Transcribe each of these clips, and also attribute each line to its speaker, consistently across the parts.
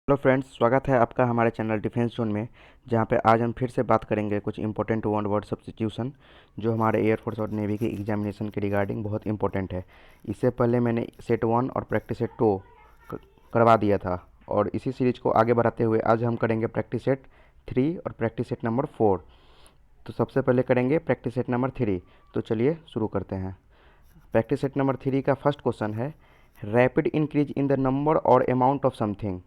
Speaker 1: Hello friends, स्वागत है आपका हमारे चैनल डिफेंस जोन में। जहां पे आज हम फिर से बात करेंगे कुछ इंपॉर्टेंट वन वर्ड सब्स्टिट्यूशन जो हमारे एयरफोर्स और नेवी के एग्जामिनेशन के रिगार्डिंग बहुत इंपॉर्टेंट है। इससे पहले मैंने सेट 1 और प्रैक्टिस सेट 2 करवा दिया था और इसी सीरीज को आगे बढ़ाते हुए आज हम करेंगे प्रैक्टिस सेट 3 और प्रैक्टिस सेट नंबर 4। तो सबसे पहले करेंगे प्रैक्टिस सेट नंबर 3। तो चलिए शुरू करते हैं। प्रैक्टिस सेट नंबर 3 का फर्स्ट क्वेश्चन है, rapid increase in the number और अमाउंट ऑफ समथिंग।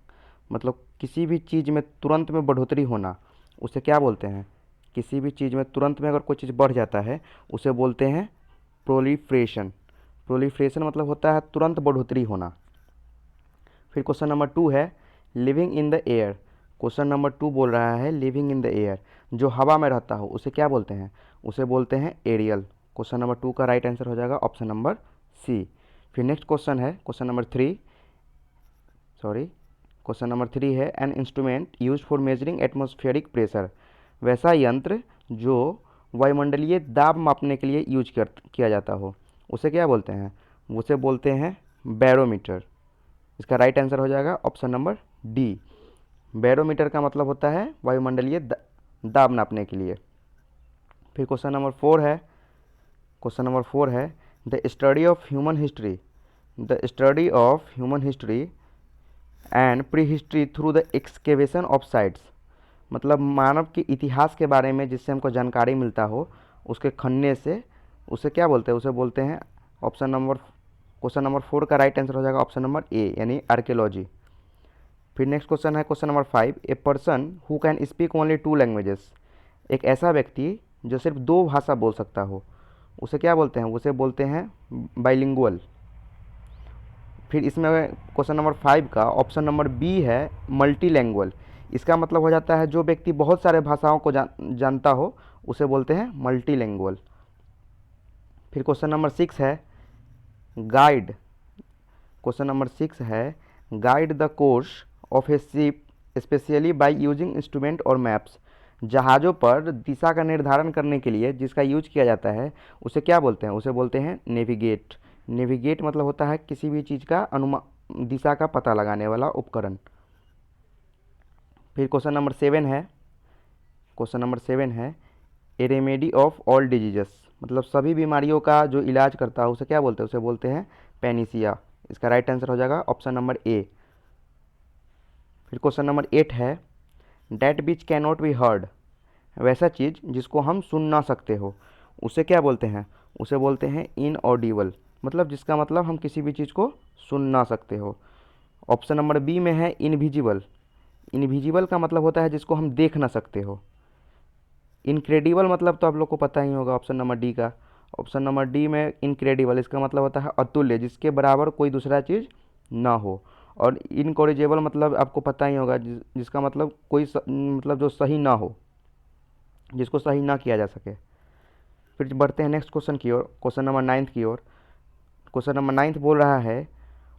Speaker 1: मतलब किसी भी चीज़ में तुरंत में बढ़ोतरी होना, उसे क्या बोलते हैं? किसी भी चीज़ में तुरंत में अगर कोई चीज़ बढ़ जाता है उसे बोलते हैं प्रोलिफ्रेशन। प्रोलिफ्रेशन मतलब होता है तुरंत बढ़ोतरी होना। फिर क्वेश्चन नंबर 2 है, living in the air. Question number 2 बोल रहा है लिविंग इन द एयर, जो हवा में रहता हो उसे क्या बोलते हैं? उसे बोलते हैं एरियल। क्वेश्चन नंबर 2 का राइट आंसर हो जाएगा ऑप्शन नंबर सी। फिर नेक्स्ट क्वेश्चन है question number 3, sorry question number 3 है, an instrument use for measuring atmospheric pressure. वैसा यंत्र जो वायुमंडलीय दाब मापने के लिए यूज किया जाता हो उसे क्या बोलते हैं? उसे बोलते हैं बैरोमीटर। इसका राइट आंसर हो जाएगा ऑप्शन नंबर डी। बैरोमीटर का मतलब होता है वायुमंडलीय दाब नापने के लिए। फिर क्वेश्चन नंबर 4 है, the study of human history. The study of human history and pre history through the excavation of sites. मतलब मानव के इतिहास के बारे में जिससे हमको जानकारी मिलता हो उसके खनने से, उसे क्या बोलते हैं? उसे बोलते हैं क्वेश्चन नंबर 4 का राइट आंसर हो जाएगा ऑप्शन नंबर ए यानी आर्कियोलॉजी। फिर नेक्स्ट क्वेश्चन है question number 5, a person who can speak only 2 languages. एक ऐसा व्यक्ति जो सिर्फ 2 भाषा बोल सकता हो उसे क्या बोलते हैं? उसे बोलते हैं बाइलिंगुअल। फिर इसमें क्वेश्चन नंबर 5 का ऑप्शन नंबर बी है मल्टीलैंग्वेज। इसका मतलब हो जाता है जो व्यक्ति बहुत सारे भाषाओं को जानता हो उसे बोलते हैं मल्टीलैंग्वेज। फिर क्वेश्चन नंबर 6 है गाइड। क्वेश्चन नंबर 6 है, guide the course of A ship specially by using instrument और मैप्स। जहाज़ों पर दिशा का निर्धारण करने के लिए जिसका यूज किया जाता है उसे क्या बोलते हैं? उसे बोलते हैं नेविगेट। नेविगेट मतलब होता है किसी भी चीज़ का दिशा का पता लगाने वाला उपकरण। फिर क्वेश्चन नंबर 7 है ए रेमेडी ऑफ ऑल डिजीजेस। मतलब सभी बीमारियों का जो इलाज करता है उसे क्या बोलते हैं? उसे बोलते हैं पेनिसिया। इसका राइट आंसर हो जाएगा ऑप्शन नंबर ए। फिर क्वेश्चन नंबर 8 है, that which can not be heard. वैसा चीज़ जिसको हम सुन ना सकते हो उसे क्या बोलते हैं? उसे बोलते हैं इनऑडिबल। मतलब जिसका मतलब हम किसी भी चीज़ को सुन ना सकते हो। ऑप्शन नंबर बी में है इनविजिबल। इनविजिबल का मतलब होता है जिसको हम देख ना सकते हो। इनक्रेडिबल मतलब तो आप लोग को पता ही होगा ऑप्शन नंबर डी का। ऑप्शन नंबर डी में इनक्रेडिबल, इसका मतलब होता है अतुल्य, जिसके बराबर कोई दूसरा चीज़ ना हो। और इनकॉरिजेबल मतलब आपको पता ही होगा जिसका मतलब मतलब जो सही ना हो, जिसको सही ना किया जा सके। फिर बढ़ते हैं नेक्स्ट क्वेश्चन की ओर, क्वेश्चन नंबर 9 की ओर। क्वेश्चन नंबर 9 बोल रहा है,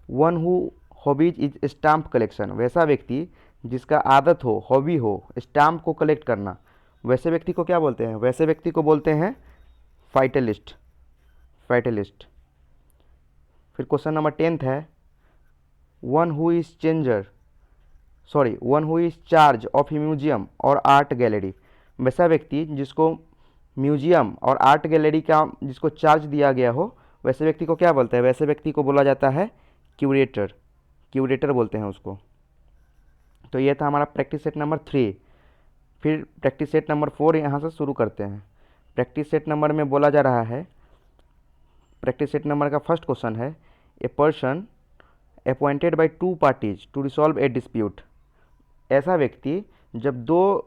Speaker 1: one who hobbies is stamp collection. वैसा व्यक्ति जिसका आदत हो, हॉबी हो स्टाम्प को कलेक्ट करना, वैसे व्यक्ति को क्या बोलते हैं? वैसे व्यक्ति को बोलते हैं फाइटलिस्ट। फाइटलिस्ट। फिर क्वेश्चन नंबर 10 है, one who is one who is charge of A museum और आर्ट गैलरी। वैसा व्यक्ति जिसको म्यूजियम और आर्ट गैलरी का जिसको चार्ज दिया गया हो वैसे व्यक्ति को क्या बोलते हैं? वैसे व्यक्ति को बोला जाता है क्यूरेटर। क्यूरेटर बोलते हैं उसको। तो ये था हमारा प्रैक्टिस सेट नंबर 3। फिर प्रैक्टिस सेट नंबर 4 यहाँ से शुरू करते हैं। प्रैक्टिस सेट नंबर में बोला जा रहा है, प्रैक्टिस सेट नंबर का फर्स्ट क्वेश्चन है, a person appointed by 2 parties to resolve a dispute. ऐसा व्यक्ति जब 2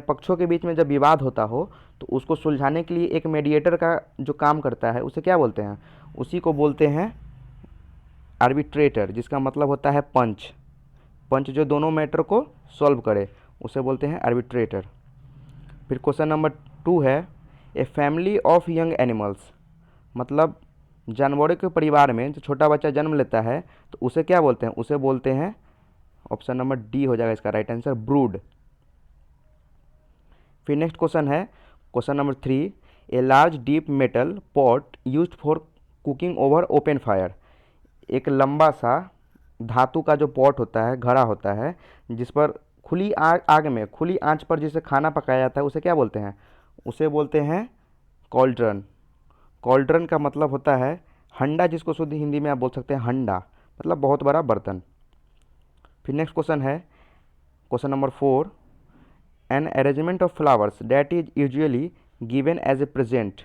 Speaker 1: पक्षों के बीच में जब विवाद होता हो तो उसको सुलझाने के लिए एक मीडिएटर का जो काम करता है उसे क्या बोलते हैं? उसी को बोलते हैं आर्बिट्रेटर, जिसका मतलब होता है पंच। पंच जो दोनों मैटर को सॉल्व करे उसे बोलते हैं आर्बिट्रेटर। फिर क्वेश्चन नंबर 2 है, a family of young animals. मतलब जानवरों के परिवार में जो छोटा बच्चा जन्म लेता है तो उसे क्या बोलते हैं? उसे बोलते हैं ऑप्शन नंबर डी हो जाएगा इसका राइट आंसर, ब्रूड। फिर नेक्स्ट क्वेश्चन है question number 3, A large deep metal pot used for cooking over open fire. एक लंबा सा धातु का जो पॉट होता है, घड़ा होता है, जिस पर खुली आग में खुली आंच पर जिसे खाना पकाया जाता है, उसे क्या बोलते हैं? उसे बोलते हैं कॉल्ड्रन। कॉल्ड्रन का मतलब होता है हंडा, जिसको शुद्ध हिंदी में आप बोल सकते हैं हंडा, मतलब बहुत बड़ा बर्तन। फिर नेक्स्ट क्वेश्चन है question number 4, an arrangement of flowers that is usually given as a present.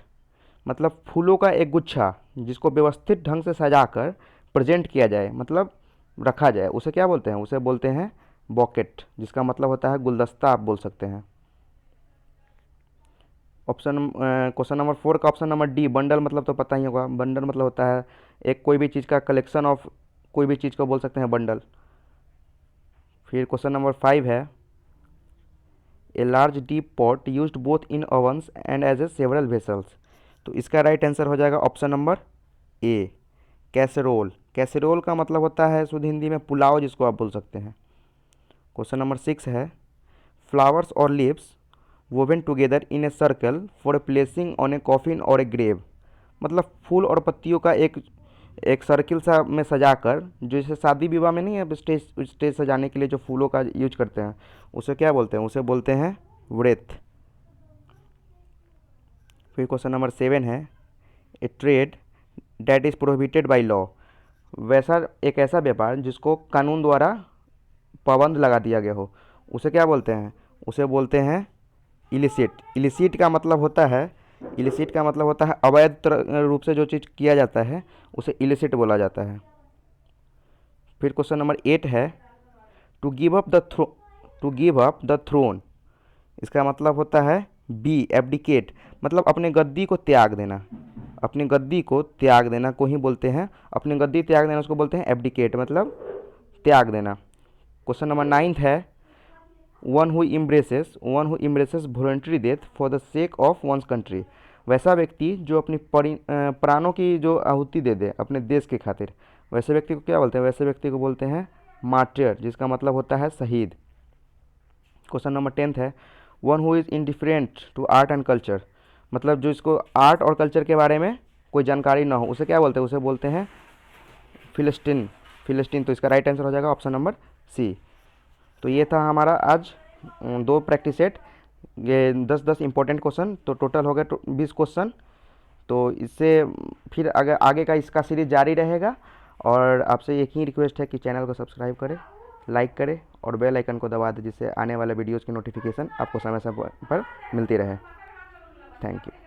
Speaker 1: मतलब फूलों का एक गुच्छा जिसको व्यवस्थित ढंग से सजाकर प्रेजेंट किया जाए, मतलब रखा जाए, उसे क्या बोलते हैं? उसे बोलते हैं बॉकेट, जिसका मतलब होता है गुलदस्ता, आप बोल सकते हैं। ऑप्शन क्वेश्चन नंबर 4 का ऑप्शन नंबर डी, बंडल, मतलब तो पता ही होगा। बंडल मतलब होता है एक कोई भी चीज़ का कलेक्शन ऑफ कोई भी चीज़ को बोल सकते हैं बंडल। फिर क्वेश्चन नंबर 5 है, a large deep pot used both in ovens and as a several vessels. तो इसका राइट आंसर हो जाएगा option number A, casserole. Casserole का मतलब होता है शुद्ध हिंदी में पुलाव, जिसको आप बोल सकते हैं। क्वेश्चन नंबर 6 है, फ्लावर्स और leaves woven together in a circle for placing on A coffin और ए ग्रेव। मतलब फूल और पत्तियों का एक एक सर्किल सा में सजाकर, जो जैसे शादी विवाह में नहीं है स्टेज स्टेज सजाने के लिए जो फूलों का यूज करते हैं, उसे क्या बोलते हैं? उसे बोलते हैं व्रेथ। फिर क्वेश्चन नंबर 7 है, ए trade that is prohibited by law. वैसा एक ऐसा व्यापार जिसको कानून द्वारा पाबंद लगा दिया गया हो, उसे क्या बोलते हैं? उसे बोलते हैं इलिसिट। इलिसिट का मतलब होता है अवैध रूप से जो चीज़ किया जाता है, उसे इलिसिट बोला जाता है। फिर क्वेश्चन नंबर 8 है, to give up the throne. इसका मतलब होता है बी, एब्डिकेट, मतलब अपने गद्दी को त्याग देना। अपनी गद्दी को त्याग देना को ही बोलते हैं, अपनी गद्दी त्याग देना उसको बोलते हैं एब्डिकेट, मतलब त्याग देना। क्वेश्चन नंबर 9 है, one who embraces voluntary death for the sake of one's country. वैसा व्यक्ति जो अपनी प्राणों की जो आहुति दे दे अपने देश के खातिर, वैसे व्यक्ति को क्या बोलते हैं? वैसे व्यक्ति को बोलते हैं मार्टियर, जिसका मतलब होता है शहीद। क्वेश्चन नंबर 10 है, one who is indifferent to art and culture. मतलब जो इसको आर्ट और कल्चर के बारे में कोई जानकारी ना हो, उसे क्या बोलते हैं? उसे बोलते हैं फिलिस्टीन। तो इसका राइट आंसर हो जाएगा ऑप्शन नंबर सी। तो ये था हमारा आज 2 प्रैक्टिस सेट, ये 10-10 इंपॉर्टेंट क्वेश्चन, तो टोटल हो गए 20 क्वेश्चन। तो इससे फिर आगे का इसका सीरीज जारी रहेगा। और आपसे एक ही रिक्वेस्ट है कि चैनल को सब्सक्राइब करें, लाइक करें और बेल आइकन को दबा दें, जिससे आने वाले वीडियोज़ की नोटिफिकेशन आपको समय समय पर मिलती रहे। Thank you.